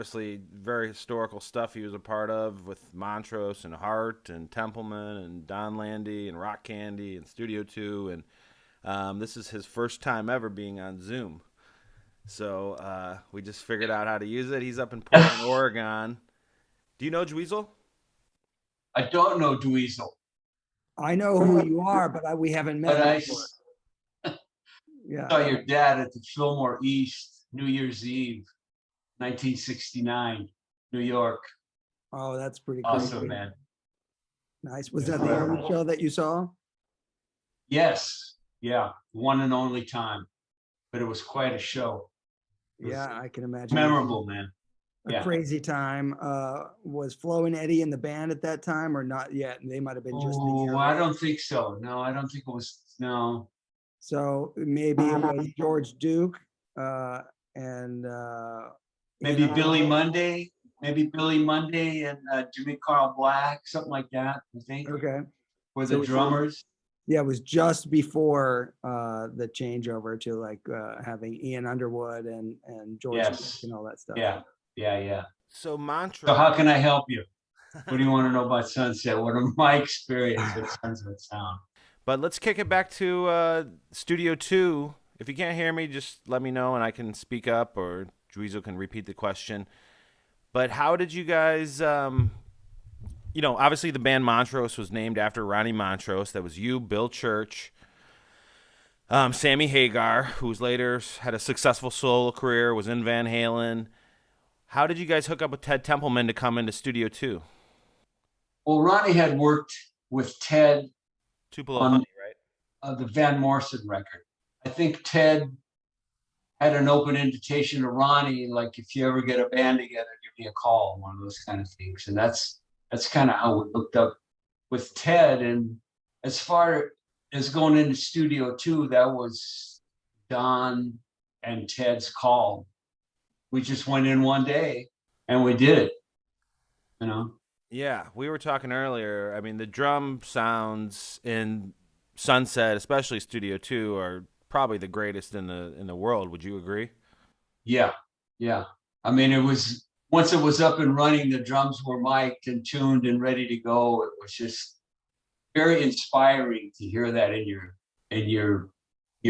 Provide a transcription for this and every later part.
Obviously, very historical stuff he was a part of with Montrose and Heart and Templeman and Don Landy and Rock Candy and Studio Two, and this is his first time ever being on Zoom. So we just figured out how to use it. He's up in Portland, Oregon. Do you know Dweezil? I don't know Dweezil, I know who you are, but we haven't but met I before. Yeah. saw your dad at the Fillmore East New Year's Eve, 1969, New York. Oh, that's pretty cool. Awesome, man. Nice. Was that the only show that you saw? Yes, yeah, one and only time, but it was quite a show. It was Yeah, I can imagine. memorable, man. A Yeah. crazy time. Was Flo and Eddie in the band at that time or not yet? They might have been just a year. Oh, I don't think so. No, I don't think it was. No, So maybe it was George Duke and maybe Ian Billy Underwood. Monday, maybe Billy Monday and Jimmy Carl Black, something like that. I think Okay. were So the it's- drummers. Yeah, it was just before the changeover to like having Ian Underwood and George Yes. Duke and all that stuff. Yeah, yeah, yeah. So Montrose. So how can I help you? What do you want to know about Sunset? What are my experience with Sunset Sound? But let's kick it back to Studio 2. If you can't hear me, just let me know and I can speak up, or Dweezil can repeat the question. But how did you guys, obviously the band Montrose was named after Ronnie Montrose. That was you, Bill Church, Sammy Hagar, who's later had a successful solo career, was in Van Halen. How did you guys hook up with Ted Templeman to come into Studio 2? Well, Ronnie had worked with Ted Tupelo on Honey, right? the Van Morrison record. I think Ted had an open invitation to Ronnie, like, if you ever get a band together, give me a call, one of those kind of things. And that's kind of how we hooked up with Ted. And as far as going into Studio 2, that was Don and Ted's call. We just went in one day and we did it, you know? Yeah, we were talking earlier. I mean, the drum sounds in Sunset, especially Studio 2, are probably the greatest in the world. Would you agree? Yeah, yeah. I mean, once it was up and running, the drums were mic'd and tuned and ready to go. It was just very inspiring to hear that in your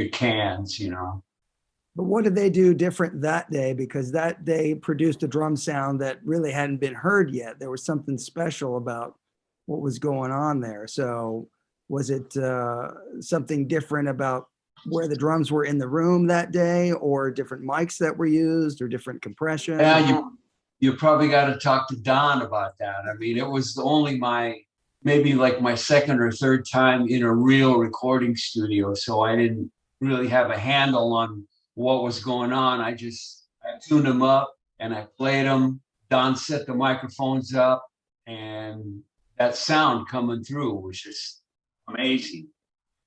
cans, you know. But what did they do different that day? Because that day produced a drum sound that really hadn't been heard yet. There was something special about what was going on there. So was it something different about where the drums were in the room that day, or different mics that were used, or different compression? Yeah, you probably got to talk to Don about that. I mean, it was only maybe like my second or third time in a real recording studio, so I didn't really have a handle on what was going on. I tuned them up and I played them. Don set the microphones up, and that sound coming through was just amazing.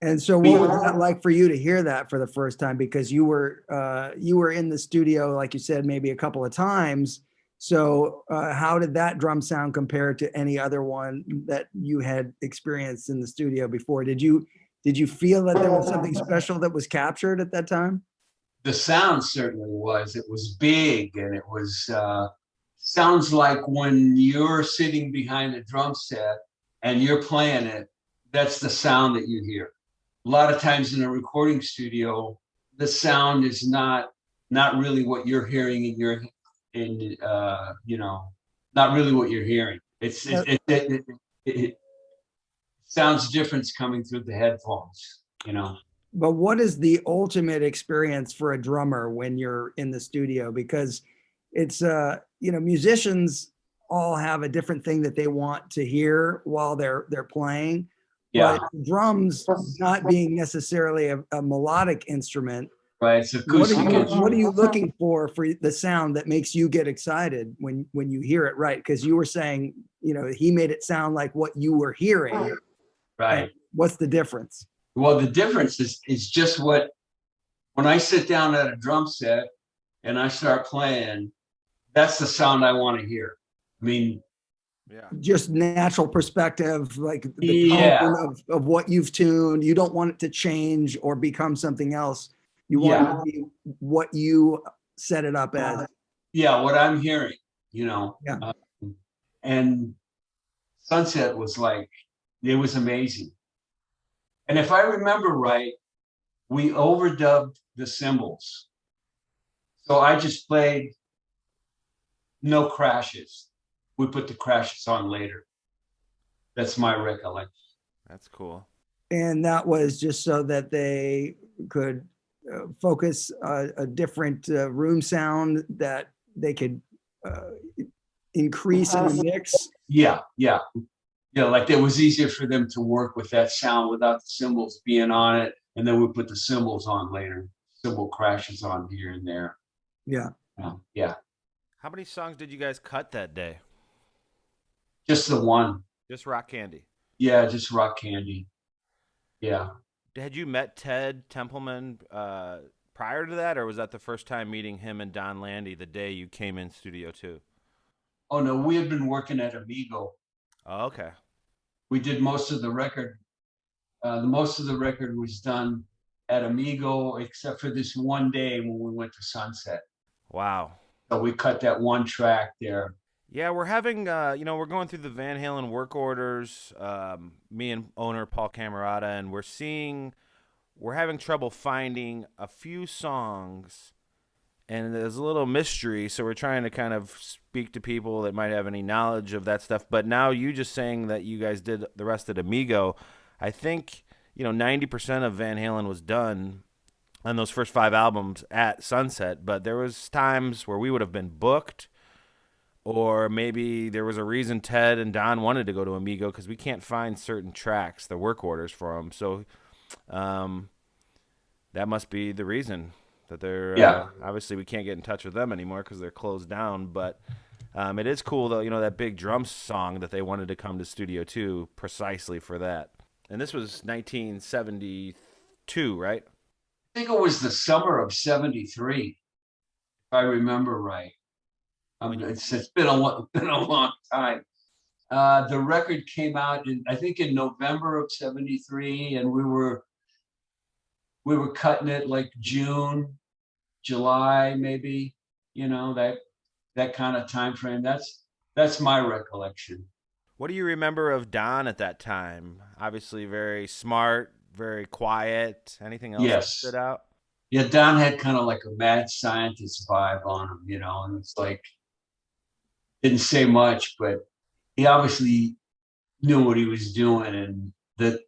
And so what was that like for you to hear that for the first time? Because you were in the studio, like you said, maybe a couple of times. So how did that drum sound compare to any other one that you had experienced in the studio before? Did you feel that there was something special that was captured at that time? The sound certainly was. It was big, and it was sounds like when you're sitting behind a drum set and you're playing it, that's the sound that you hear. A lot of times in a recording studio, the sound is not really what you're hearing not really what you're hearing. It sounds different coming through the headphones, you know. But what is the ultimate experience for a drummer when you're in the studio? Because it's musicians all have a different thing that they want to hear while they're playing. Yeah. But drums not being necessarily a melodic instrument. Right. It's acoustic. What are you looking for the sound that makes you get excited when you hear it? Right. Because you were saying, he made it sound like what you were hearing. Right. And what's the difference? Well, the difference is just when I sit down at a drum set and I start playing, that's the sound I want to hear. I mean, yeah, just natural perspective, like the tone of what you've tuned. You don't want it to change or become something else. You want it to be what you set it up as. Yeah, what I'm hearing. you know. Yeah. And Sunset was like, it was amazing. And if I remember right, we overdubbed the cymbals. So I just played no crashes. We put the crashes on later. That's my recollection. That's cool. And that was just so that they could focus a different room sound that they could increase in the mix. Yeah, yeah. Yeah, like it was easier for them to work with that sound without the cymbals being on it. And then we put the cymbals on later. Cymbal crashes on here and there. Yeah. Yeah. How many songs did you guys cut that day? Just the one. Just Rock Candy. Yeah, just Rock Candy. Yeah. Had you met Ted Templeman prior to that, or was that the first time meeting him and Don Landy the day you came in Studio 2? Oh, no, we had been working at Amigo. Oh, okay. We did most of the record. Most of the record was done at Amigo, except for this one day when we went to Sunset. Wow. So we cut that one track there. Yeah, we're having, we're going through the Van Halen work orders, me and owner Paul Camerata, and we're having trouble finding a few songs, and there's a little mystery, so we're trying to kind of speak to people that might have any knowledge of that stuff. But now you just saying that you guys did the rest at Amigo, I think, 90% of Van Halen was done on those first 5 albums at Sunset, but there was times where we would have been booked, or maybe there was a reason Ted and Don wanted to go to Amigo because we can't find certain tracks, the work orders for them. So that must be the reason that they're obviously we can't get in touch with them anymore because they're closed down. But it is cool, though, that big drum song that they wanted to come to Studio 2 precisely for that. And this was 1972, right? I think it was the summer of '73, if I remember right. It's been a long time. The record came out I think in November of '73, and we were cutting it like June, July, maybe. That kind of time frame. That's my recollection. What do you remember of Don at that time? Obviously, very smart, very quiet. Anything else that stood out? Yeah, Don had kind of like a mad scientist vibe on him, and it's like, didn't say much, but he obviously knew what he was doing, and that,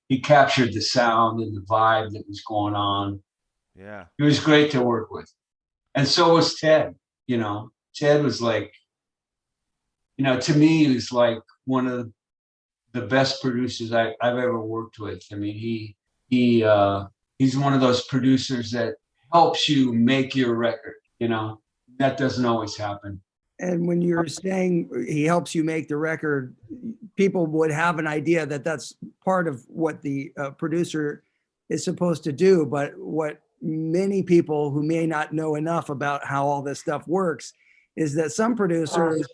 he captured the sound and the vibe that was going on. Yeah. He was great to work with. And so was Ted. Ted was like, to me, he was like one of the best producers I've ever worked with. I mean, he's one of those producers that helps you make your record. That doesn't always happen. And when you're saying he helps you make the record, people would have an idea that that's part of what the producer is supposed to do. But what many people who may not know enough about how all this stuff works is that some producers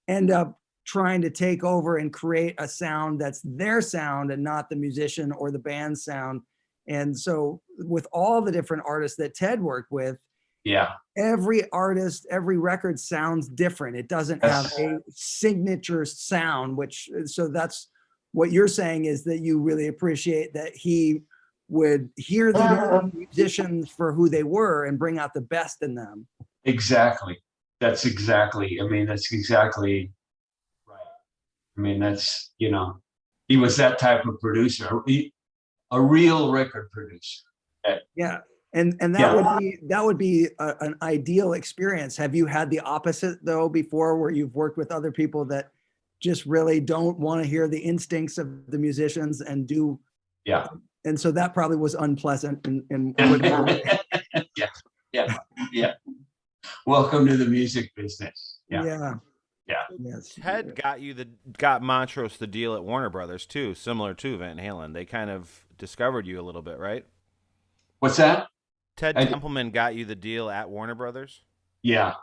end up trying to take over and create a sound that's their sound and not the musician or the band's sound. And so with all the different artists that Ted worked with, every artist, every record sounds different. It doesn't have a signature sound, so that's what you're saying, is that you really appreciate that he would hear the musicians for who they were and bring out the best in them. Exactly. That's exactly right. I mean, that's, he was that type of producer, a real record producer. Yeah. And that would be an ideal experience. Have you had the opposite though before, where you've worked with other people that just really don't want to hear the instincts of the musicians and do? Yeah. And so that probably was unpleasant and yeah. Welcome to the music business. Yeah. Yes. Ted got Montrose the deal at Warner Brothers too, similar to Van Halen. They kind of discovered you a little bit, right? What's that? Ted Templeman got you the deal at Warner Brothers? Yeah.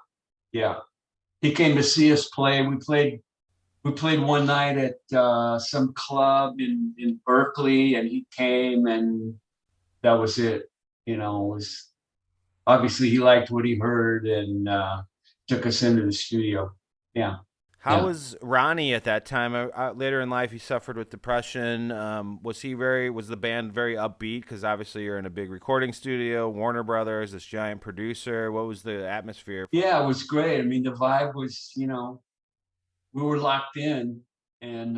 He came to see us play. We played one night at some club in Berkeley, and he came, and that was it. It was obviously he liked what he heard, and took us into the studio. Yeah. How was Ronnie at that time? Later in life, he suffered with depression. Was the band very upbeat? Because obviously you're in a big recording studio, Warner Brothers, this giant producer. What was the atmosphere? Yeah, it was great. I mean, the vibe was, we were locked in and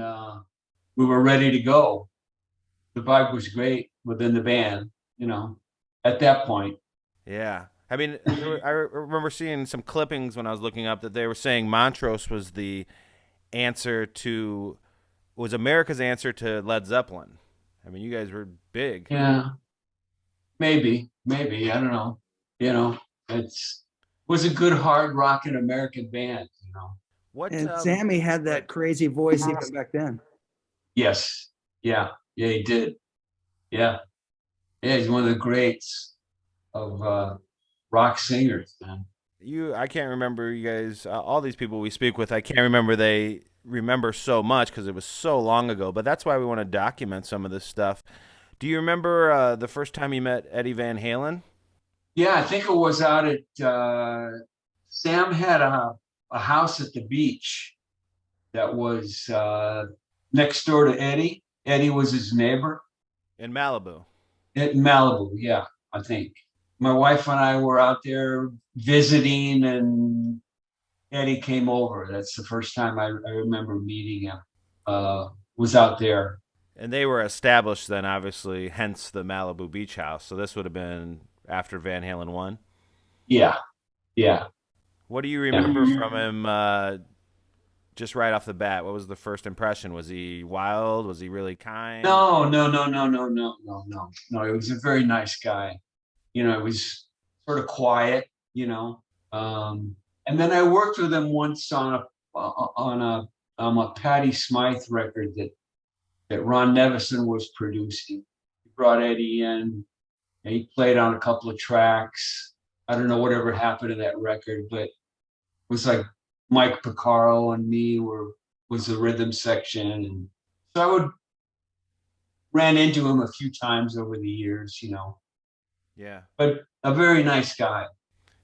we were ready to go. The vibe was great within the band, at that point. Yeah. I mean, I remember seeing some clippings when I was looking up that they were saying Montrose was America's answer to Led Zeppelin. I mean, you guys were big. Yeah, maybe, I don't know. It was a good hard rocking American band. And Sammy had that crazy voice even back then. Yes. Yeah, he did. Yeah, he's one of the greats of rock singers, man. I can't remember you guys, all these people we speak with, I can't remember they remember so much because it was so long ago, but that's why we want to document some of this stuff. Do you remember the first time you met Eddie Van Halen? Yeah, I think it was out at, Sam had a house at the beach that was next door to Eddie. Eddie was his neighbor. In Malibu. In Malibu, yeah, I think. My wife and I were out there visiting, and Eddie came over. That's the first time I remember meeting him. Was out there. And they were established then, obviously, hence the Malibu Beach House. So this would have been after Van Halen 1? Yeah. What do you remember from him just right off the bat? What was the first impression? Was he wild? Was he really kind? No. He was a very nice guy. It was sort of quiet, and then I worked with him once on a Patti Smythe record that Ron Nevison was producing. He brought Eddie in, and he played on a couple of tracks. I don't know whatever happened to that record, but it was like Mike Porcaro and me was the rhythm section, and so I ran into him a few times over the years, Yeah. But a very nice guy.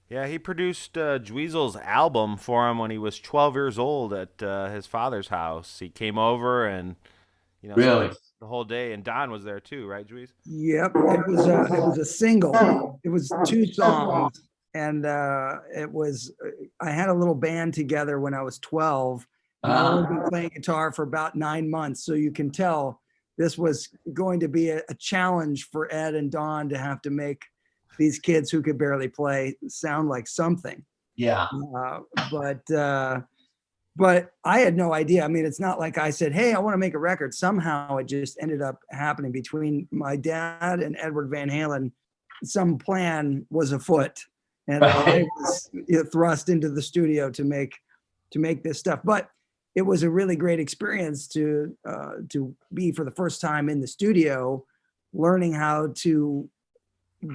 Yeah, he produced Dweezil's album for him when he was 12 years old at his father's house. He came over and, Really? The whole day, and Don was there too, right, Dweez? Yep, it was a single. It was 2 songs, and I had a little band together when I was 12. And I've only been playing guitar for about 9 months, so you can tell this was going to be a challenge for Ed and Don to have to make these kids who could barely play sound like something. Yeah. But I had no idea. I mean, it's not like I said, hey, I want to make a record. Somehow it just ended up happening between my dad and Edward Van Halen. Some plan was afoot, and I was thrust into the studio to make this stuff. But it was a really great experience to be for the first time in the studio, learning how to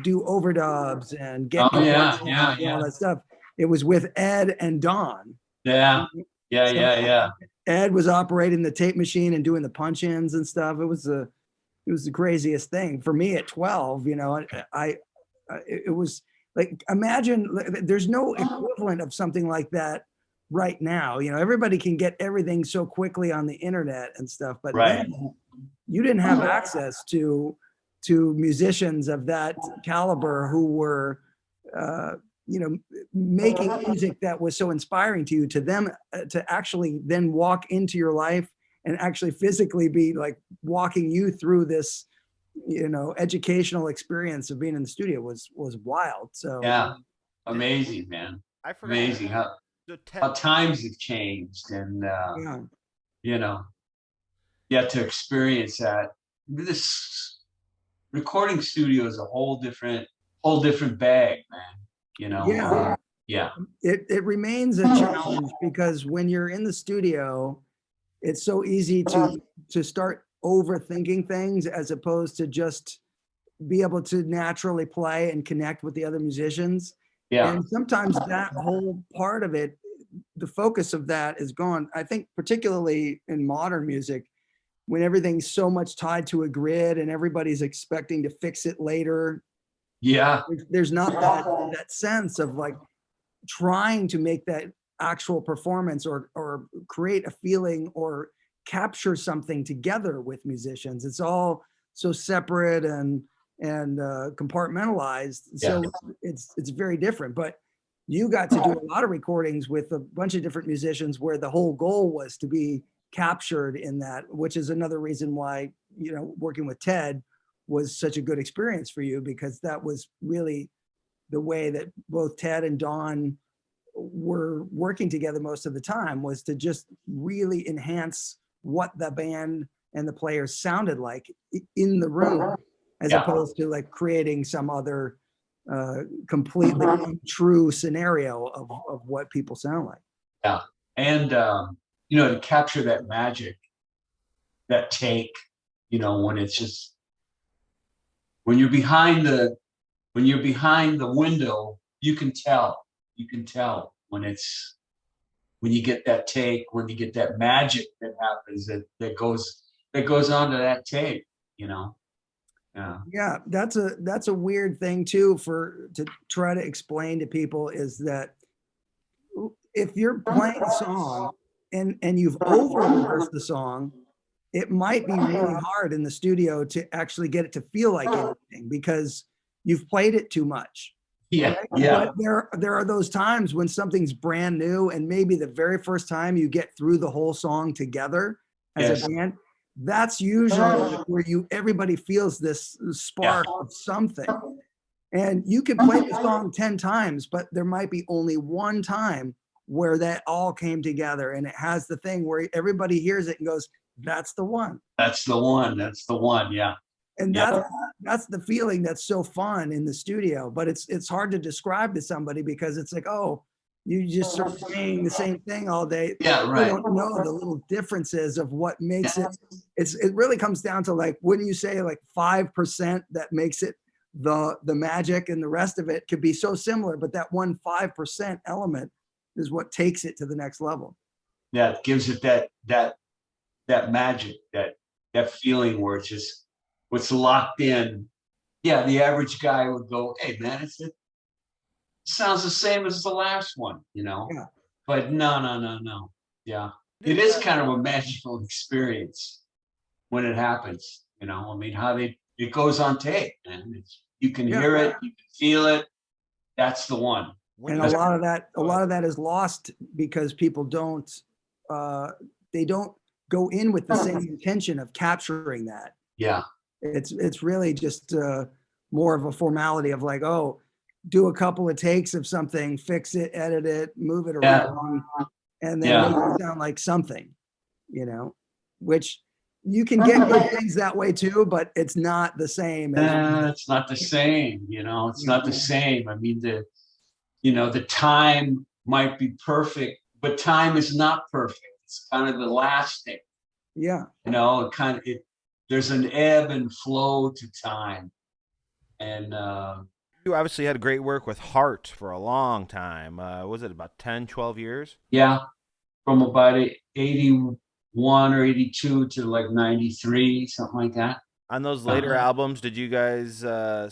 do overdubs and get all that stuff. It was with Ed and Don. Yeah. Ed was operating the tape machine and doing the punch-ins and stuff. It was the craziest thing for me at 12. It was like, imagine there's no equivalent of something like that right now. Everybody can get everything so quickly on the internet and stuff, but then you didn't have access to musicians of that caliber who were making music that was so inspiring to you, to them, to actually then walk into your life and actually physically be like walking you through this, educational experience of being in the studio was wild. So yeah, amazing, man. Amazing how times have changed, and to experience that. This recording studio is a whole different bag, man. It remains a challenge because when you're in the studio, it's so easy to start overthinking things as opposed to just be able to naturally play and connect with the other musicians. And sometimes that whole part of it, the focus of that is gone. I think particularly in modern music, when everything's so much tied to a grid and everybody's expecting to fix it later. There's not that sense of like, trying to make that actual performance or create a feeling or capture something together with musicians. It's all so separate and compartmentalized. Yeah. So it's very different. But you got to do a lot of recordings with a bunch of different musicians where the whole goal was to be captured in that, which is another reason why, you know, working with Ted was such a good experience for you, because that was really the way that both Ted and Don were working together most of the time, was to just really enhance what the band and the players sounded like in the room, as opposed to like creating some other completely untrue scenario of what people sound like. Yeah. And, you know, to capture that magic, that take, you know, when it's just, when you're behind the window, you can tell when you get that take, when you get that magic that happens, that goes onto that tape, you know? Yeah, that's a weird thing too, to try to explain to people, is that if you're playing a song and you've over rehearsed the song, it might be really hard in the studio to actually get it to feel like anything, because you've played it too much. Yeah, right? yeah. But there are those times when something's brand new, and maybe the very first time you get through the whole song together as a band, that's usually where everybody feels this spark of something. And you can play the song 10 times, but there might be only one time where that all came together, and it has the thing where everybody hears it and goes, that's the one. That's the one. That's the one. Yeah. And that's the feeling that's so fun in the studio. But it's hard to describe to somebody, because it's like, oh, you just are saying the same thing all day. Yeah, right. You don't know the little differences of what makes it. It really comes down to, like, when you say like 5% that makes it the magic, and the rest of it could be so similar, but that 5% element is what takes it to the next level. Yeah, it gives it that magic, that feeling where it's just, what's locked in. Yeah, the average guy would go, hey man, it sounds the same as the last one, you know? Yeah. But no. Yeah. It is kind of a magical experience when it happens, you know? I mean, it goes on tape, and you can hear it, you can feel it. That's the one. And a lot of that is lost because people don't go in with the same intention of capturing that. Yeah. It's really just more of a formality of like, oh, do a couple of takes of something, fix it, edit it, move it around, and then make it sound like something, you know, which you can get good things that way too, but it's not the same. It's not the same, you know, it's not the same. I mean, the time might be perfect, but time is not perfect. It's kind of elastic. Yeah. You know, there's an ebb and flow to time. And you obviously had great work with Heart for a long time. Was it about 10, 12 years? Yeah, from about 81 or 82 to like 93, something like that. On those later albums, did you guys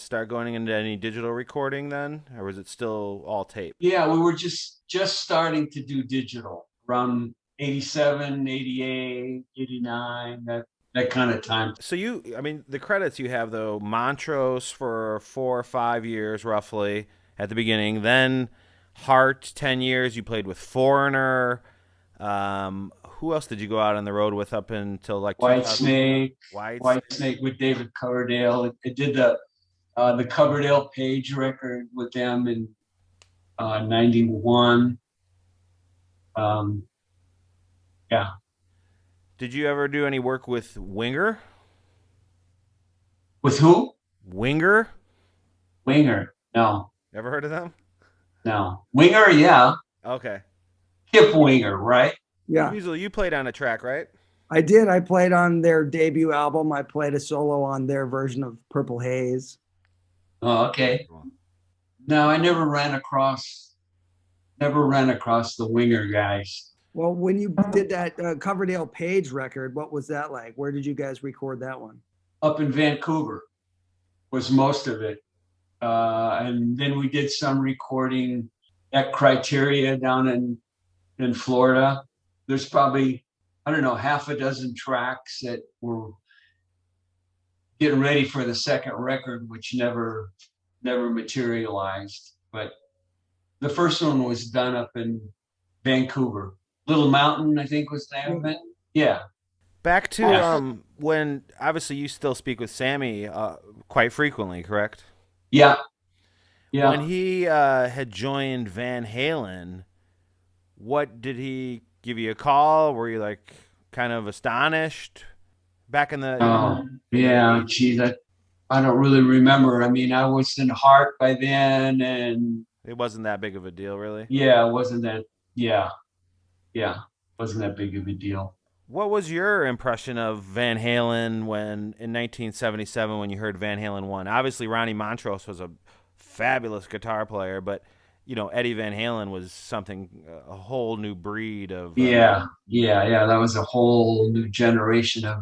start going into any digital recording then, or was it still all tape? Yeah, we were just starting to do digital around 87, 88, 89, that kind of time. So the credits you have, though, Montrose for 4 or 5 years roughly at the beginning, then Heart 10 years. You played with Foreigner. Who else did you go out on the road with up until like Whitesnake with David Coverdale? It did the Coverdale Page record with them in 91. Yeah. Did you ever do any work with Winger? With who? Winger? No. Ever heard of them? No. Winger, yeah. Okay. Kip Winger, right? Yeah. Dweezil, you played on a track, right? I did. I played on their debut album. I played a solo on their version of Purple Haze. Oh, okay. No, I never ran across the Winger guys. Well, when you did that Coverdale Page record, what was that like? Where did you guys record that one? Up in Vancouver was most of it. And then we did some recording at Criteria down in Florida. There's probably, I don't know, half a dozen tracks that were getting ready for the second record, which never materialized. But the first one was done up in Vancouver. Little Mountain, I think was the name of it. Yeah. Back to Yeah. when obviously you still speak with Sammy quite frequently, correct? Yeah. When Yeah. he had joined Van Halen, what did he give you a call? Were you like kind of astonished back in the Oh, in the yeah. 80s? Geez, I don't really remember. I mean, I was in Heart by then, and It wasn't that big of a deal, really. yeah, it wasn't that, yeah, yeah, wasn't that big of a deal. What was your impression of Van Halen when in 1977 when you heard Van Halen 1? Obviously Ronnie Montrose was a fabulous guitar player, but you know, Eddie Van Halen was something a whole new breed of Yeah, yeah, yeah. That was a whole new generation of,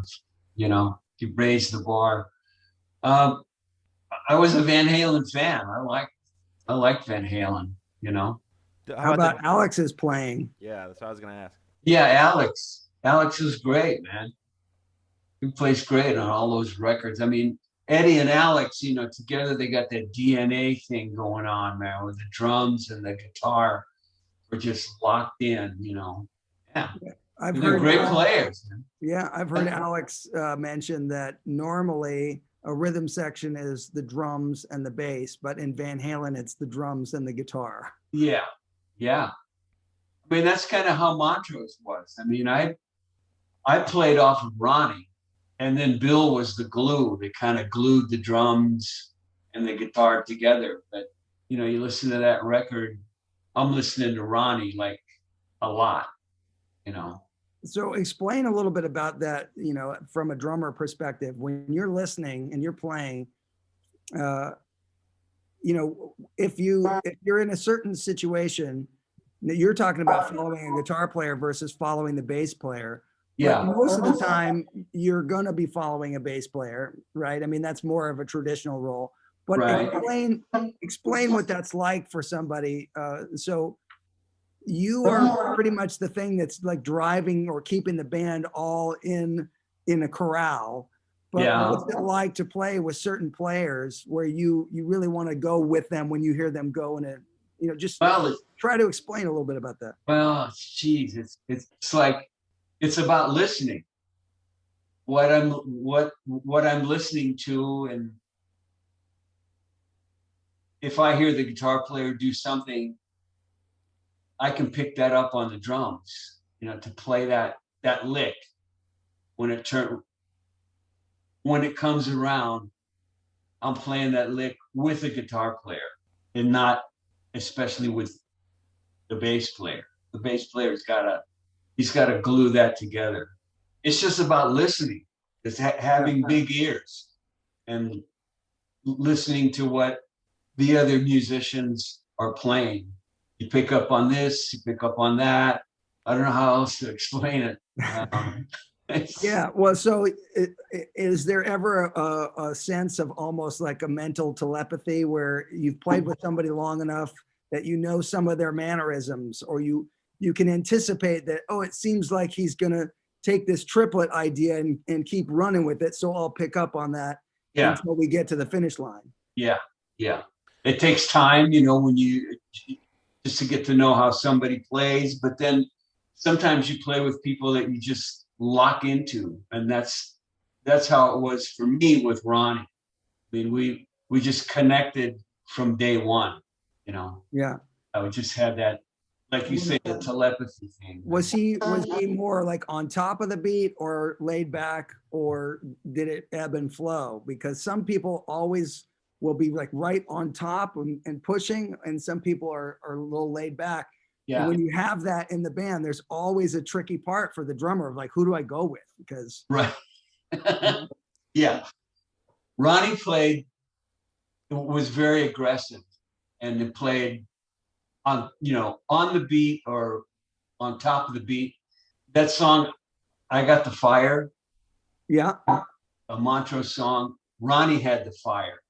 you raised the bar. Um, I was a Van Halen fan. I like Van Halen, you know. how How about about the Alex's playing? Yeah, that's what I was going to ask. Yeah, Alex. Alex was great, man. He plays great on all those records. I mean, Eddie and Alex, together they got that DNA thing going on, man, with the drums and the guitar were just locked in. Yeah. I've And they're heard great players, man. Yeah, I've heard Alex mention that normally a rhythm section is the drums and the bass, but in Van Halen, it's the drums and the guitar. Yeah. Yeah. I mean, that's kind of how Montrose was. I mean, I played off of Ronnie, and then Bill was the glue that kind of glued the drums and the guitar together. But you listen to that record, I'm listening to Ronnie like a lot. So explain a little bit about that, from a drummer perspective. When you're listening and you're playing, uh, if you're in a certain situation, you're talking about following a guitar player versus following the bass player. But Yeah. most of the time, you're going to be following a bass player, right? I mean, that's more of a traditional role. But Right. explain what that's like for somebody. So you are pretty much the thing that's like driving or keeping the band all in a corral. But Yeah. what's it like to play with certain players where you really want to go with them when you hear them go in a, just Well, try to explain a little bit about that. geez, it's like it's about listening. What I'm listening to, and if I hear the guitar player do something, I can pick that up on the drums, to play that lick when it comes around. I'm playing that lick with a guitar player and not especially with the bass player. The bass player's he's gotta glue that together. It's just about listening. It's having big ears and listening to what the other musicians are playing. You pick up on this, you pick up on that. I don't know how else to explain it. Yeah. Well, so is there ever a sense of almost like a mental telepathy where you've played with somebody long enough that you know some of their mannerisms, or you can anticipate that, oh, it seems like he's going to take this triplet idea and keep running with it. So I'll pick up on that until we get to the finish line. Yeah. Yeah. It takes time, when you just to get to know how somebody plays, but then sometimes you play with people that you just lock into. And that's how it was for me with Ronnie. I mean, we just connected from day one, Yeah. I would just have that, like you say, the telepathy thing. Was he more like on top of the beat or laid back, or did it ebb and flow? Because some people always will be like right on top and pushing, and some people are a little laid back. Yeah. And when you have that in the band, there's always a tricky part for the drummer of like, who do I go with? Because right. Yeah. Ronnie was very aggressive, and it played on the beat or on top of the beat. That song, I Got the Fire. Yeah. A Montrose song. Ronnie had the fire.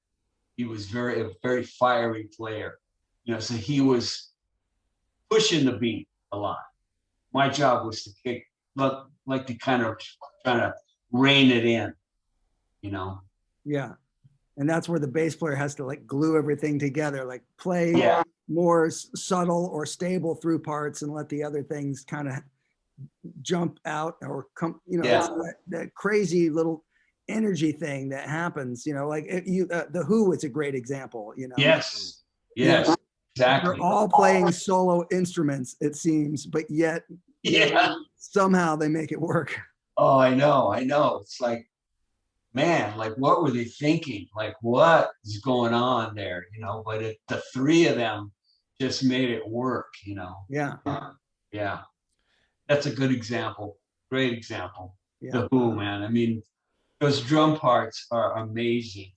He was a very fiery player. So he was pushing the beat a lot. My job was to kick, like to kind of trying to rein it in, you know? Yeah. And that's where the bass player has to like glue everything together, like play Yeah. more subtle or stable through parts and let the other things kind of jump out or come, you know, Yeah. it's that crazy little energy thing that happens, you know, like the Who is a great example, you know. Yes. Yes. Yeah. Exactly. They're all playing solo instruments, it seems, but yet Yeah. somehow they make it work. Oh, I know. It's like, man, like what were they thinking? Like what is going on there? You know, but the three of them just made it work, you know. Yeah. Yeah. That's a good example. Great example. Yeah. The Who, man. I mean, those drum parts are amazing.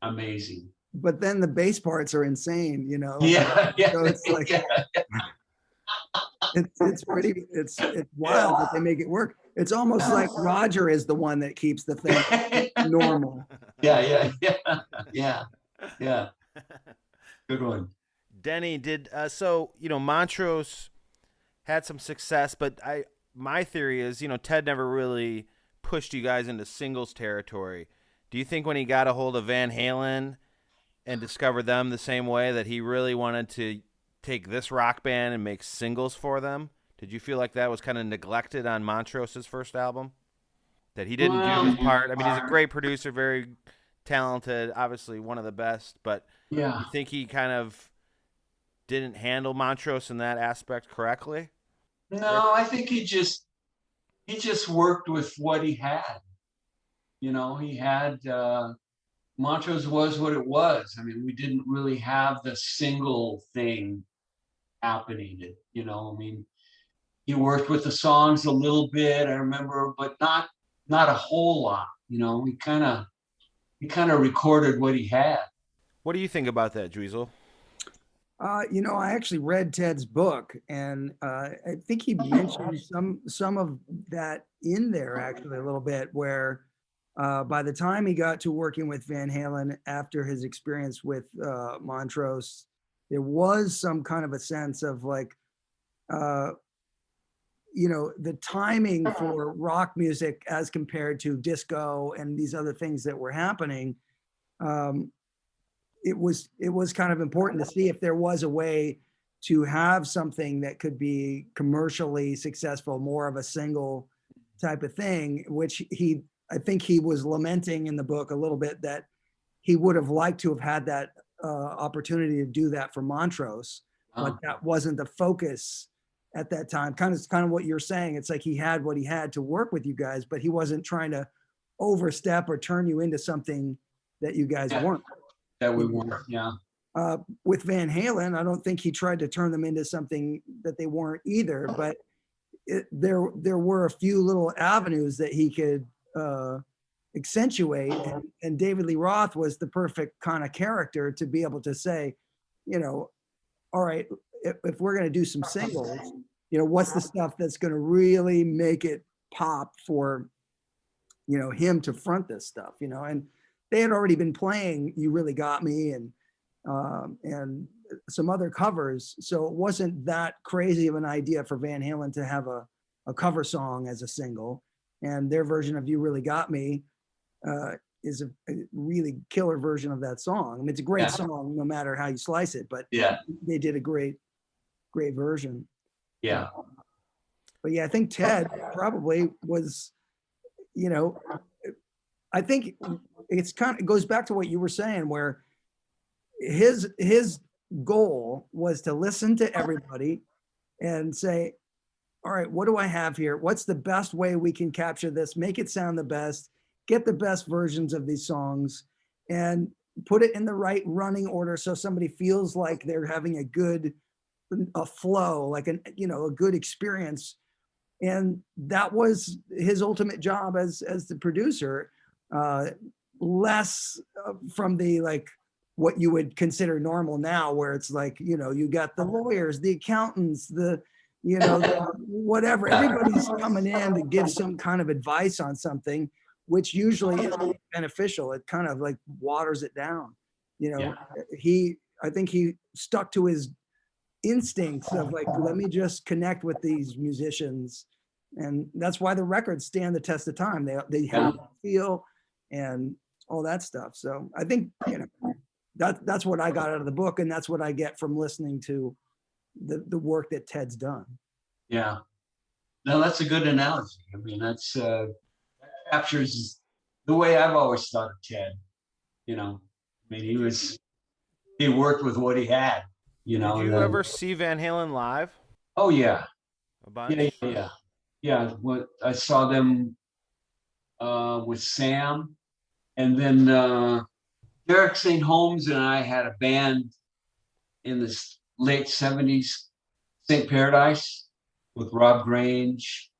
Amazing. But then the bass parts are insane, you know. Yeah. Yeah. So it's like it's pretty it's wild that they make it work. It's almost like Roger is the one that keeps the thing normal. Yeah. Good one. Denny did so. You know, Montrose had some success, but my theory is, you know, Ted never really pushed you guys into singles territory. Do you think when he got a hold of Van Halen and discovered them the same way, that he really wanted to take this rock band and make singles for them? Did you feel like that was kind of neglected on Montrose's first album? That he didn't do his part? I mean, he's a great producer, very talented, obviously one of the best, but Yeah. you think he kind of didn't handle Montrose in that aspect correctly? No, I think he just worked with what he had. You know, he had Montrose was what it was. I mean, we didn't really have the single thing happening. You know, I mean, he worked with the songs a little bit, I remember, but not a whole lot. You know, he kind of recorded what he had. What do you think about that, Dweezil? You know, I actually read Ted's book, and I think he mentioned some of that in there actually a little bit, where by the time he got to working with Van Halen after his experience with Montrose, there was some kind of a sense of like, you know, the timing for rock music as compared to disco and these other things that were happening. It was kind of important to see if there was a way to have something that could be commercially successful, more of a single type of thing, which I think he was lamenting in the book a little bit, that he would have liked to have had that opportunity to do that for Montrose, but that wasn't the focus at that time. Kind of what you're saying. It's like he had what he had to work with you guys, but he wasn't trying to overstep or turn you into something that you guys weren't. That we weren't, yeah. With Van Halen, I don't think he tried to turn them into something that they weren't either, but there were a few little avenues that he could accentuate, and David Lee Roth was the perfect kind of character to be able to say, you know, all right, if we're going to do some singles, you know, what's the stuff that's going to really make it pop for, you know, him to front this stuff, you know. And they had already been playing "You Really Got Me" and some other covers, so it wasn't that crazy of an idea for Van Halen to have a cover song as a single. And their version of "You Really Got Me" is a really killer version of that song. I mean, it's a great song no matter how you slice it, but they did a great version. Yeah. But yeah, I think Ted probably was, you know, I think it goes back to what you were saying, where his goal was to listen to everybody and say, all right, what do I have here? What's the best way we can capture this, make it sound the best, get the best versions of these songs, and put it in the right running order so somebody feels like they're having a flow, like a good experience. And that was his ultimate job as the producer, less from the like what you would consider normal now, where it's like, you know, you got the lawyers, the accountants, whatever, everybody's coming in to give some kind of advice on something, which usually is beneficial. It kind of like waters it down, you know. I think he stuck to his instincts of like, let me just connect with these musicians. And that's why the records stand the test of time. They have feel and all that stuff. So I think, you know, that's what I got out of the book, and that's what I get from listening to the work that Ted's done. Yeah. No, that's a good analogy. I mean, that captures the way I've always thought of Ted. You know, I mean, he worked with what he had. You know. Did you ever see Van Halen live? Oh yeah. A bunch? Yeah. What I saw them with Sam, and then Derek St. Holmes and I had a band in the late '70s, St. Paradise, with Rob Grange,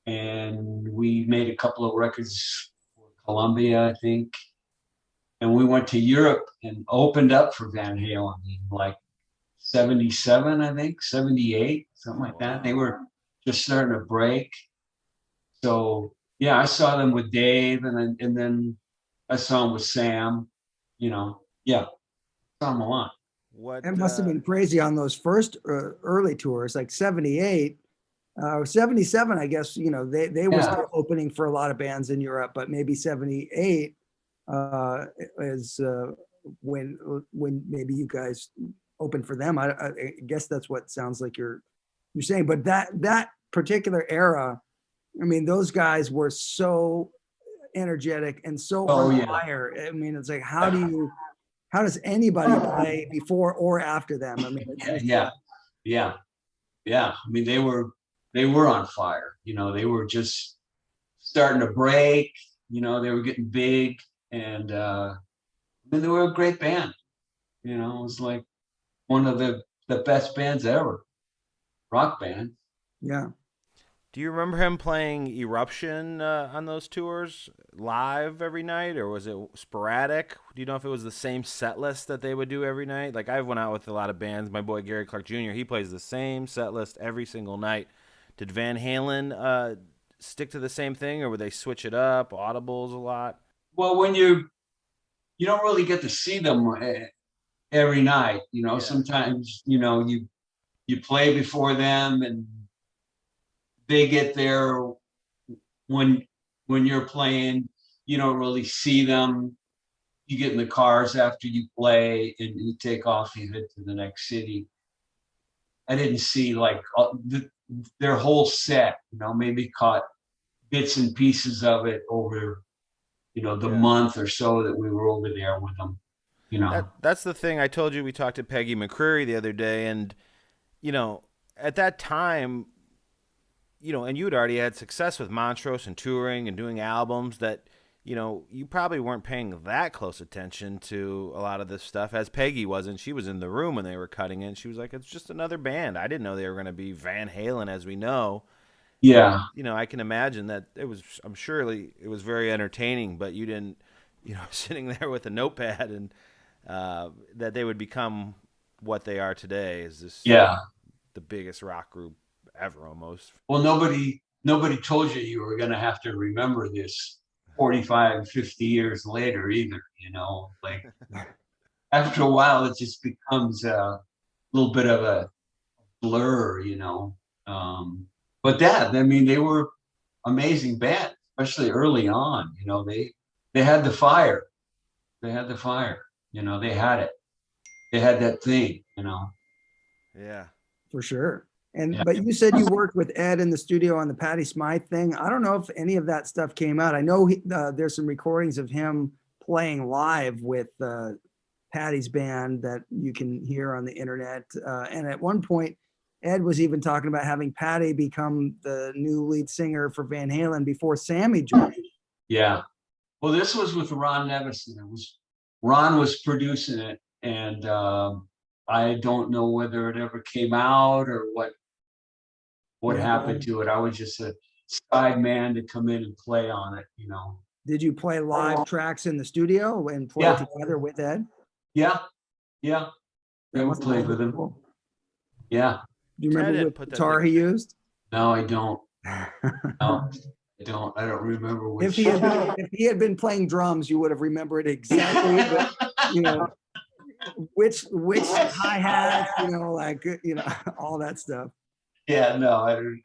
and we made a couple of records for Columbia, I think. And we went to Europe and opened up for Van Halen in like '77, I think, '78, something like that. They were just starting to break. So yeah, I saw them with Dave, and then I saw them with Sam. You know, yeah, saw them a lot. It must have been crazy on those first early tours, like '78. 77, I guess, you know, they were still opening for a lot of bands in Europe, but maybe '78 is when maybe you guys opened for them. I guess that's what sounds like you're saying. But that particular era, I mean, those guys were so energetic and so on fire. I mean, it's like, how does anybody play before or after them? I mean, yeah. I mean, they were on fire. You know, they were just starting to break. You know, they were getting big, and I mean, they were a great band. You know, it was like one of the best bands ever, rock band. Yeah. Do you remember him playing Eruption on those tours live every night, or was it sporadic? Do you know if it was the same set list that they would do every night? Like, I went out with a lot of bands. My boy Gary Clark Jr., he plays the same set list every single night. Did Van Halen stick to the same thing, or would they switch it up, audibles a lot? Well, when you don't really get to see them every night, you know, sometimes, you know, you play before them and they get there when you're playing. You don't really see them. You get in the cars after you play and you take off, you head to the next city. I didn't see like their whole set, you know, maybe caught bits and pieces of it over, you know, the month or so that we were over there with them, you know. That's the thing. I told you we talked to Peggy McCreary the other day, and, you know, at that time, you know, and you had already had success with Montrose and touring and doing albums, that, you know, you probably weren't paying that close attention to a lot of this stuff, as Peggy wasn't. She was in the room when they were cutting it. She was like, it's just another band. I didn't know they were going to be Van Halen as we know. Yeah. You know, I can imagine that I'm surely it was very entertaining, but you didn't, you know, sitting there with a notepad and that they would become what they are today is this the biggest rock group ever almost. Well, nobody told you were going to have to remember this 45, 50 years later either, you know, like after a while, it just becomes a little bit of a blur, you know. But I mean, they were amazing band, especially early on, you know, they had the fire. They had the fire, you know, they had it. They had that thing, you know. Yeah. For sure. But you said you worked with Ed in the studio on the Patti Smythe thing. I don't know if any of that stuff came out. I know there's some recordings of him playing live with Patti's band that you can hear on the internet. And at one point, Ed was even talking about having Patti become the new lead singer for Van Halen before Sammy joined. Yeah. Well, this was with Ron Nevison. Ron was producing it, and I don't know whether it ever came out or what happened to it. I was just a side man to come in and play on it, you know. Did you play live tracks in the studio and play together with Ed? Yeah. We played with him. Cool. Yeah. Do you remember what guitar he used? No, I don't. No, I don't remember which. If he had been playing drums, you would have remembered exactly. But, you know, which hi-hats, like, all that stuff. Yeah, no, I don't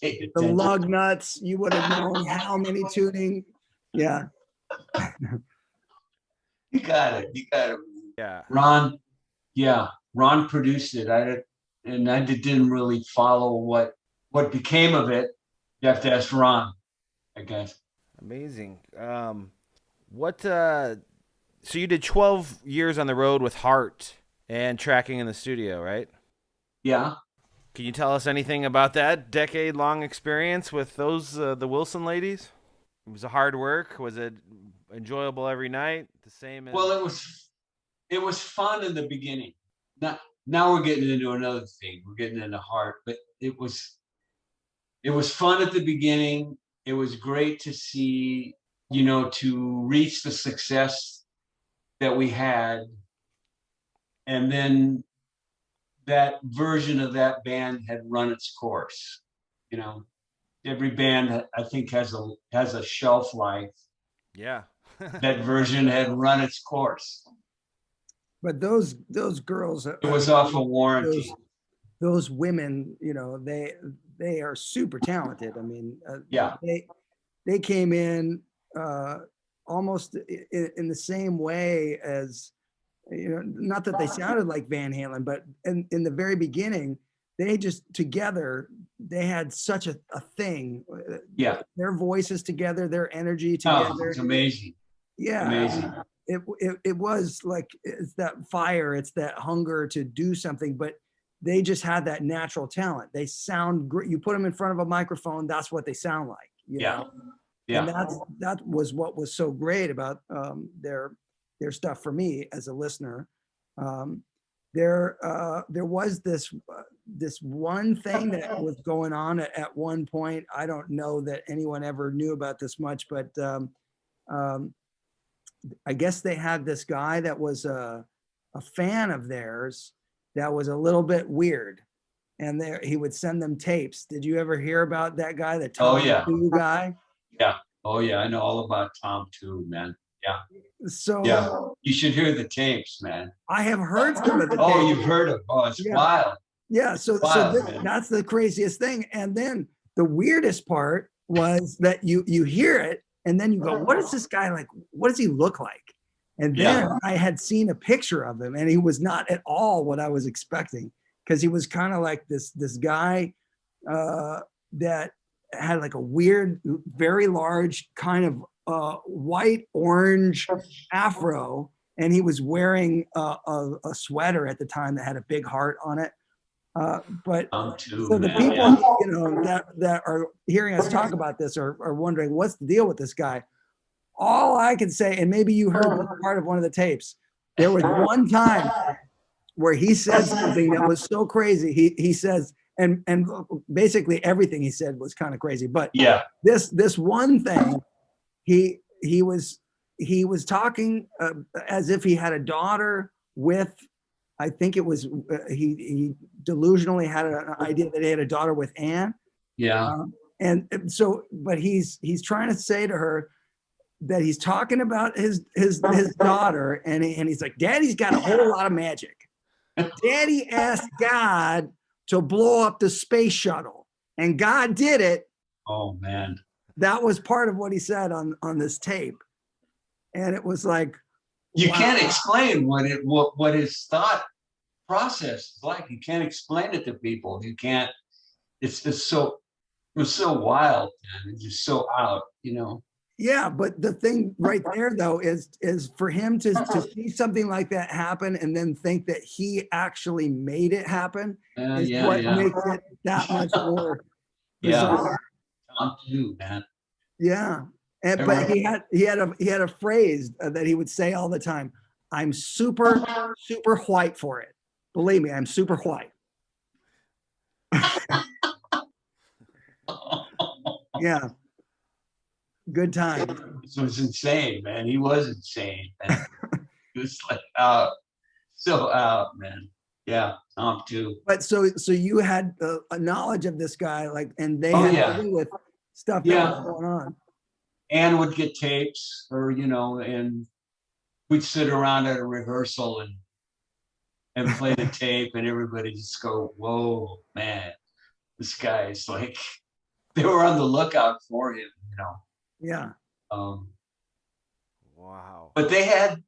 pay The attention. lug nuts, you would have known how many tuning. Yeah. You got it. You got it. Yeah. Ron, yeah, Ron produced it. I didn't really follow what became of it. You have to ask Ron, I guess. Amazing. So you did 12 years on the road with Heart and tracking in the studio, right? Yeah. Can you tell us anything about that decade-long experience with those the Wilson ladies? It was a hard work. Was it enjoyable every night? The same as... Well, it was fun in the beginning. Now we're getting into another thing. We're getting into Heart, but it was fun at the beginning. It was great to see, to reach the success that we had, and then that version of that band had run its course. Every band, I think, has a shelf life. Yeah. That version had run its course. But those girls, it was off a warranty. Those women, they are super talented. I mean, yeah, they came in almost in the same way as, not that they sounded like Van Halen, but in the very beginning, they just together, they had such a thing. Yeah. Their voices together, their energy together. Oh, it's amazing. Yeah. Amazing. It was like, it's that fire, it's that hunger to do something, but they just had that natural talent. They sound great. You put them in front of a microphone, that's what they sound like. Yeah. And that was what was so great about their stuff for me as a listener. There was this one thing that was going on at one point. I don't know that anyone ever knew about this much, but I guess they had this guy that was a fan of theirs that was a little bit weird, and he would send them tapes. Did you ever hear about that guy, the Tom Two guy? Yeah. Oh yeah, I know all about Tom too, man. Yeah. So yeah, you should hear the tapes, man. I have heard some of the tapes. Oh, you've heard of? Oh, it's wild. Yeah. So that's the craziest thing. And then the weirdest part was that you hear it, and then you go, "What is this guy like? What does he look like?" And then I had seen a picture of him, and he was not at all what I was expecting, because he was kind of like this guy that had like a weird, very large kind of white orange afro, and he was wearing a sweater at the time that had a big heart on it. But so the people that are hearing us talk about this are wondering, what's the deal with this guy? All I can say, and maybe you heard part of one of the tapes, there was one time where he said something that was so crazy. He says, and basically everything he said was kind of crazy, but this one thing, he was talking as if he had a daughter with, I think it was he delusionally had an idea that he had a daughter with Anne. Yeah. And so, but he's trying to say to her that he's talking about his daughter, and he's like, "Daddy's got a whole lot of magic. Daddy asked God to blow up the space shuttle, and God did it." Oh man. That was part of what he said on this tape. And it was like, you can't explain what his thought process is like. You can't explain it to people. You can't, it was so wild, man. It's just so out, Yeah, but the thing right there though is for him to see something like that happen and then think that he actually made it happen is what makes it that much more bizarre. Tom too, man. Yeah, but he had a phrase that he would say all the time. "I'm super white for it. Believe me, I'm super white." Yeah, good time. It was insane, man. He was insane, man. He was like so out, man. Yeah, Tom too. But so you had a knowledge of this guy, like, and they had to do with stuff that was going on. Anne would get tapes, or and we'd sit around at a rehearsal, and and play the tape, and everybody just go, "Whoa, man, this guy's like." They were on the lookout for him, you know. Yeah. Wow. But they had,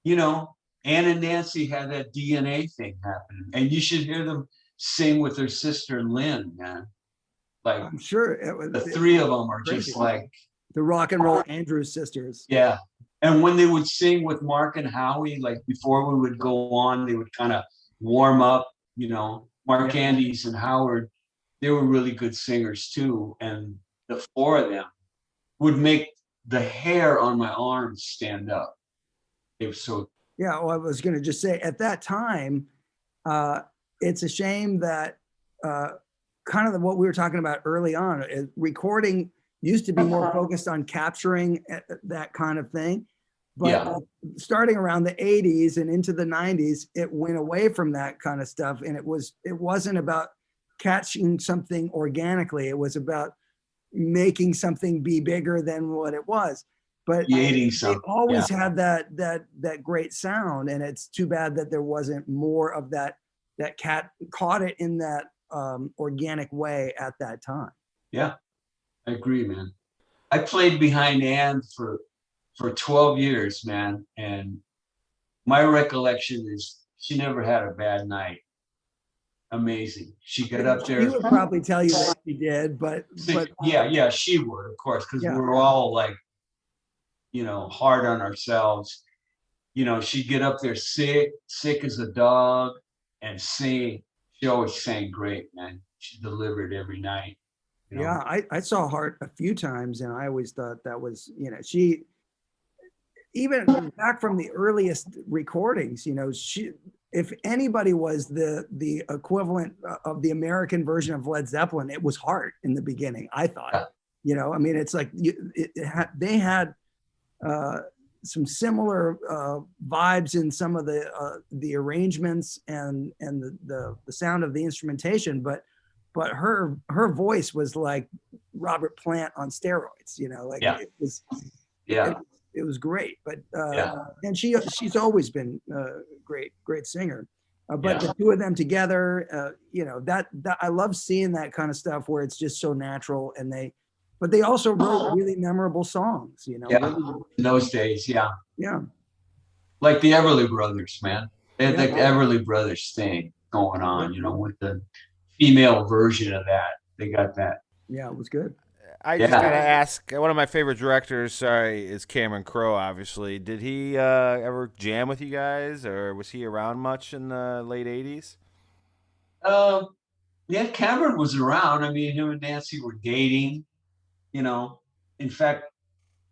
you know, Ann and Nancy had that DNA thing happening, and you should hear them sing with their sister Lynn, man. Like I'm sure it was, the three of them are crazy. just like The rock and roll Andrews sisters. yeah. And when they would sing with Mark and Howie, like before we would go on, they would kind of warm up, you know. Mark Andes and Howard, they were really good singers too. And the four of them would make the hair on my arms stand up. It was so. Yeah, well, I was going to just say at that time, it's a shame that kind of what we were talking about early on, recording used to be more focused on capturing that kind of thing. But starting around the 80s and into the 90s, it went away from that kind of stuff. And it wasn't about catching something organically. It was about making something be bigger than what it was. But they always had that great sound. And it's too bad that there wasn't more of that cat caught it in that organic way at that time. Yeah, I agree, man. I played behind Ann for 12 years, man. And my recollection is she never had a bad night. Amazing. She got up there. She would probably tell you that she did, but yeah, she would, of course, because we were all like, you know, hard on ourselves. You know, she'd get up there sick as a dog and sing. She always sang great, man. She delivered every night. You know? Yeah, I saw Hart a few times, and I always thought that was, you know, she, even back from the earliest recordings, you know, she, if anybody was the equivalent of the American version of Led Zeppelin, it was Hart in the beginning, I thought. You know, I mean, it's like they had some similar vibes in some of the arrangements and the sound of the instrumentation, but her voice was like Robert Plant on steroids, you know, like it was it was great. But and she's always been a great singer. But the two of them together, you know, that I love seeing that kind of stuff where it's just so natural, and but they also wrote really memorable songs, you know. Really, in those days, yeah. Like the Everly Brothers, man. They had the Everly Brothers thing going on, you know, with the female version of that. They got that. Yeah, it was good. I just gotta ask. One of my favorite directors, is Cameron Crowe. Obviously, did he ever jam with you guys, or was he around much in the late '80s? Yeah, Cameron was around. I mean, him and Nancy were dating. You know, in fact,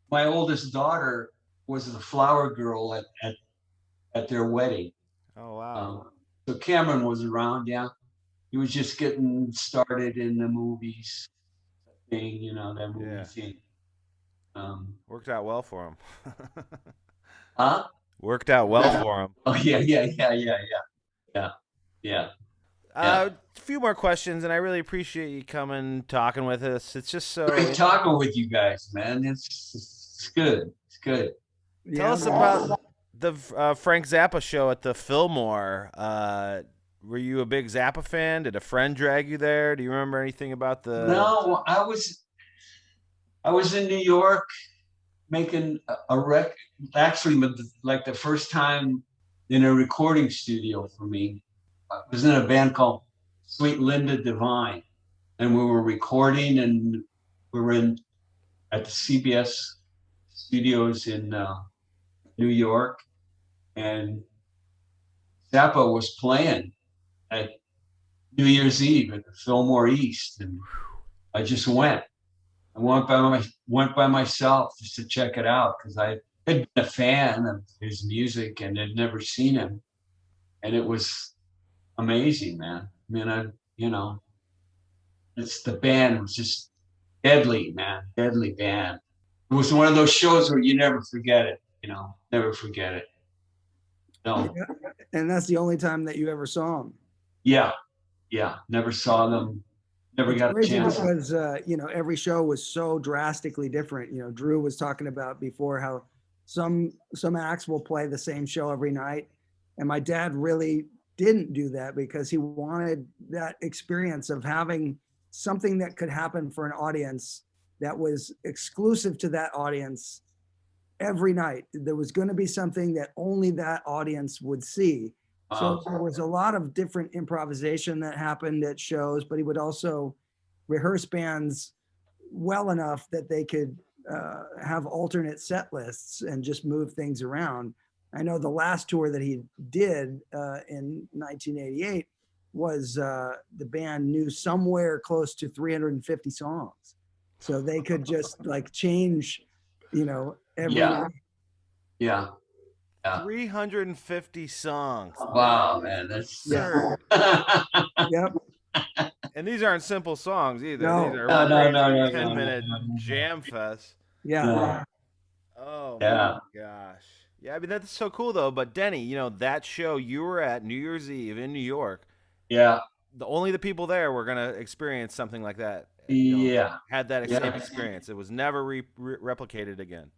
my oldest daughter was the flower girl at their wedding. Oh wow! So Cameron was around. Yeah, he was just getting started in the movies thing. You know, that movie thing. Worked out well for him. Huh? Worked out well for him. Oh yeah. A few more questions, and I really appreciate you coming, talking with us. It's just so great talking with you guys, man. It's good. It's good. Tell us about the Frank Zappa show at the Fillmore. Were you a big Zappa fan? Did a friend drag you there? Do you remember anything about the? No, I was in New York making a record. Actually, like the first time in a recording studio for me. I was in a band called Sweet Linda Divine, and we were recording, and we were at the CBS studios in New York, and Zappa was playing at New Year's Eve at the Fillmore East, and I just went. I went by myself just to check it out because I had been a fan of his music and had never seen him, and it was amazing, man. I mean, it's the band was just deadly, man. Deadly band. It was one of those shows where you never forget it, you know, never forget it. No. And that's the only time that you ever saw them. Yeah. Never saw them. Never got a chance. Because, you know, every show was so drastically different. You know, Drew was talking about before how some acts will play the same show every night. And my dad really didn't do that because he wanted that experience of having something that could happen for an audience that was exclusive to that audience every night. There was going to be something that only that audience would see. So there was a lot of different improvisation that happened at shows, but he would also rehearse bands well enough that they could have alternate set lists and just move things around. I know the last tour that he did in 1988 was the band knew somewhere close to 350 songs. So they could just like change, you know, every Yeah. 350 songs. Wow, man, that's absurd. Yep. And these aren't simple songs either. No. These are No, 10-minute jam fest. Yeah. Oh Yeah. my gosh. Yeah, I mean that's so cool though. But Denny, you know, that show you were at New Year's Eve in New York, Yeah. only the people there were gonna experience something like that. Yeah. Had that same experience. It was never replicated again.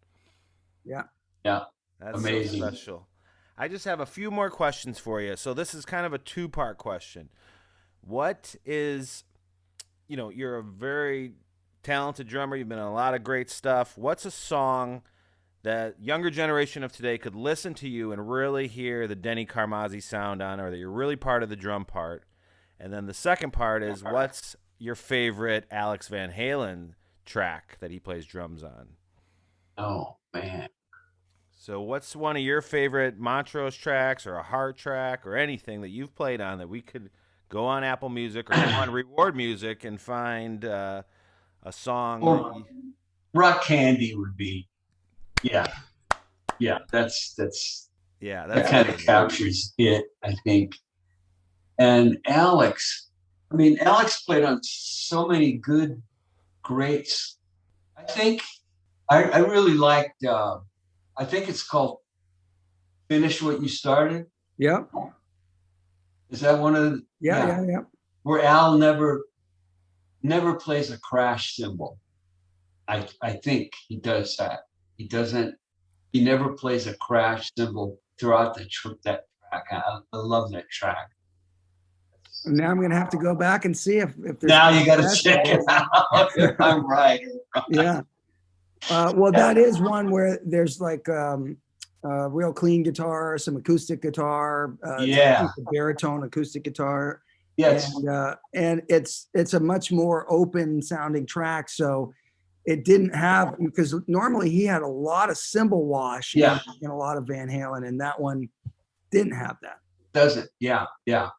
Yeah. Yeah. That's Amazing. so special. I just have a few more questions for you. So this is kind of a two-part question. What is, you know, you're a very talented drummer. You've been in a lot of great stuff. What's a song that younger generation of today could listen to you and really hear the Denny Carmassi sound on, or that you're really part of the drum part? And then the second part is, what's your favorite Alex Van Halen track that he plays drums on? Oh, man. So what's one of your favorite Montrose tracks or a Heart track or anything that you've played on that we could go on Apple Music or go on Reward Music and find a song? Well, Rock Candy would be, yeah, that's that kind of captures it, I think. And Alex, I mean, Alex played on so many good, greats. I think I really liked, I think it's called Finish What You Started. Yeah. Is that one of the, Yeah. where Al never plays a crash cymbal. I think he does that. He never plays a crash cymbal throughout that track. I love that track. Now I'm going to have to go back and see if there's. Now you got to check it out. I'm right. Yeah. Well, that is one where there's like real clean guitar, some acoustic guitar, baritone acoustic guitar. Yes. And it's a much more open sounding track. So it didn't have, because normally he had a lot of cymbal wash in a lot of Van Halen, and that one didn't have that. Does it? Yeah. It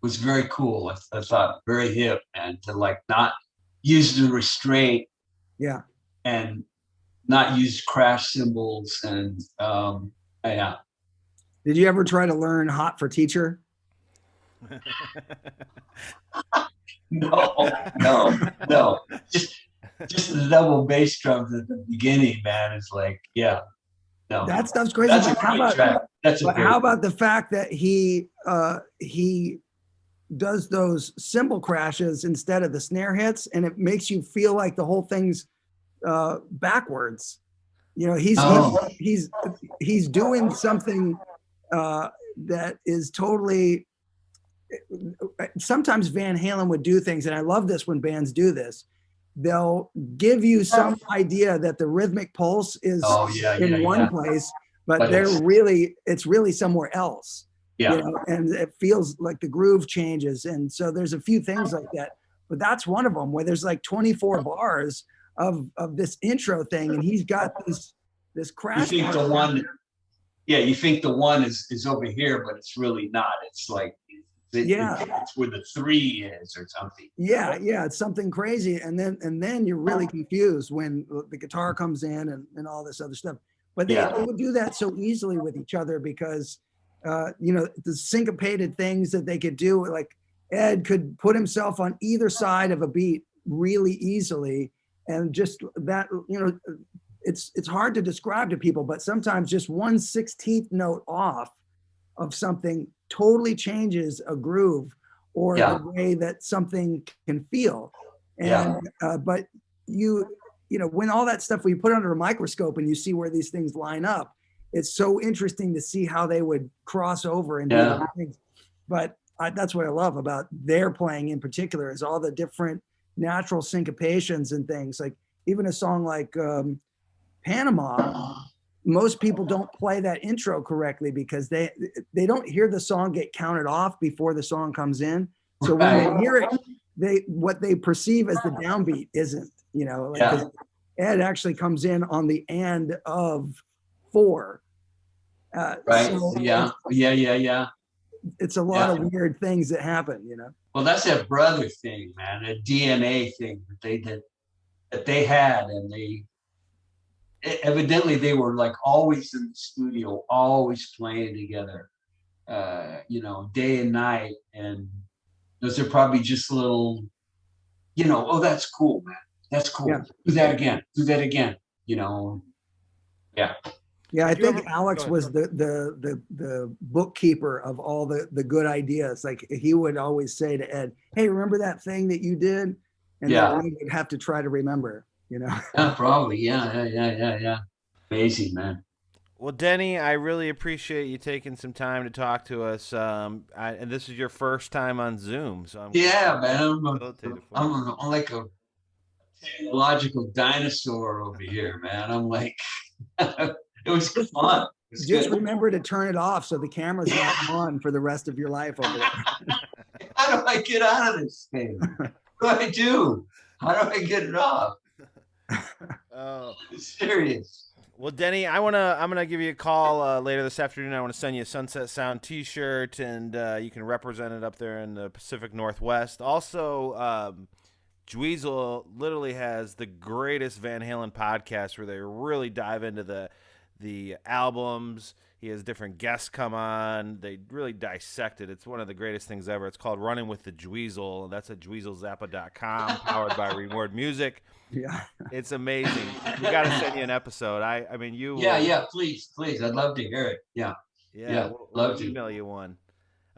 was very cool. I thought very hip, and to like not use the restraint. Yeah. And not use crash cymbals and yeah. Did you ever try to learn Hot for Teacher? No. Just the double bass drums at the beginning, man. It's like, no. That stuff's crazy. That's a great track. How about the fact that he does those cymbal crashes instead of the snare hits, and it makes you feel like the whole thing's backwards. You know, he's doing something that is totally. Sometimes Van Halen would do things, and I love this when bands do this. They'll give you some idea that the rhythmic pulse is in one place, but it's really somewhere else. Yeah. You know, and it feels like the groove changes, and so there's a few things like that. But that's one of them, where there's like 24 bars of this intro thing, and he's got this crash. You think the one is over here, but it's really not. It's like it's where the 3 is or something. Yeah, it's something crazy, and then you're really confused when the guitar comes in and all this other stuff. But they would do that so easily with each other because you know, the syncopated things that they could do, like Ed could put himself on either side of a beat really easily. And just that, you know, it's hard to describe to people, but sometimes just 1/16th note off of something totally changes a groove or the way that something can feel. And, but you know, when all that stuff, when you put it under a microscope and you see where these things line up, it's so interesting to see how they would cross over and do other things. But that's what I love about their playing in particular, is all the different natural syncopations and things. Like even a song like Panama, most people don't play that intro correctly because they don't hear the song get counted off before the song comes in. So when they hear it, what they perceive as the downbeat isn't, you know, like 'cause Ed actually comes in on the end of 4. Right. So Yeah. it's a lot of weird things that happen, you know. Well, that's a brother thing, man, a DNA thing that they had, and evidently they were like always in the studio, always playing together, you know, day and night. And those are probably just little, you know, oh, that's cool, man. That's cool. Yeah. Do that again, you know. Yeah. Yeah, I think Alex was the bookkeeper of all the good ideas. Like he would always say to Ed, "Hey, remember that thing that you did?" And then we would have to try to remember, you know. Yeah, probably. Yeah. Amazing, man. Well, Denny, I really appreciate you taking some time to talk to us. And this is your first time on Zoom, so man. I'm like a technological dinosaur over here, man. I'm like, it was fun. Just remember to turn it off so the camera's not on for the rest of your life over there. How do I get out of this thing? What do I do? How do I get it off? Oh, serious. Well, Denny, I'm gonna give you a call later this afternoon. I want to send you a Sunset Sound T-shirt, and you can represent it up there in the Pacific Northwest. Also, Dweezil literally has the greatest Van Halen podcast where they really dive into the albums. He has different guests come on. They really dissect it. It's one of the greatest things ever. It's called Running with the Dweezil. That's at dweezilzappa.com, powered by Reward Music. Yeah. It's amazing. We got to send you an episode. I mean, you. Yeah, please. I'd love to hear it. Yeah. We'll email you one.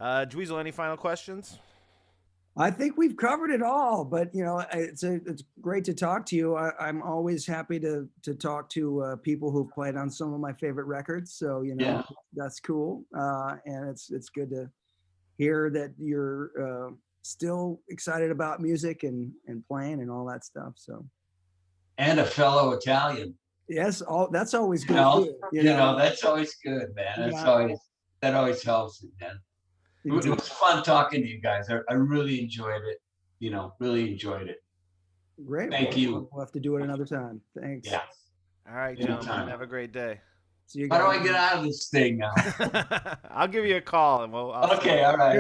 Dweezil, any final questions? I think we've covered it all, but you know, it's great to talk to you. I'm always happy to talk to people who've played on some of my favorite records. So, you know, that's cool. And it's good to hear that you're still excited about music and playing and all that stuff. So, and a fellow Italian. Yes, that's always good. You know, that's always good, man. That always helps, man. It was fun talking to you guys. I really enjoyed it. You know, really enjoyed it. Great. Thank you. We'll have to do it another time. Thanks. Yeah. All right, gentlemen. Have a great day. See you How guys. do I get out of this thing now? I'll give you a call and we'll. Okay. All right.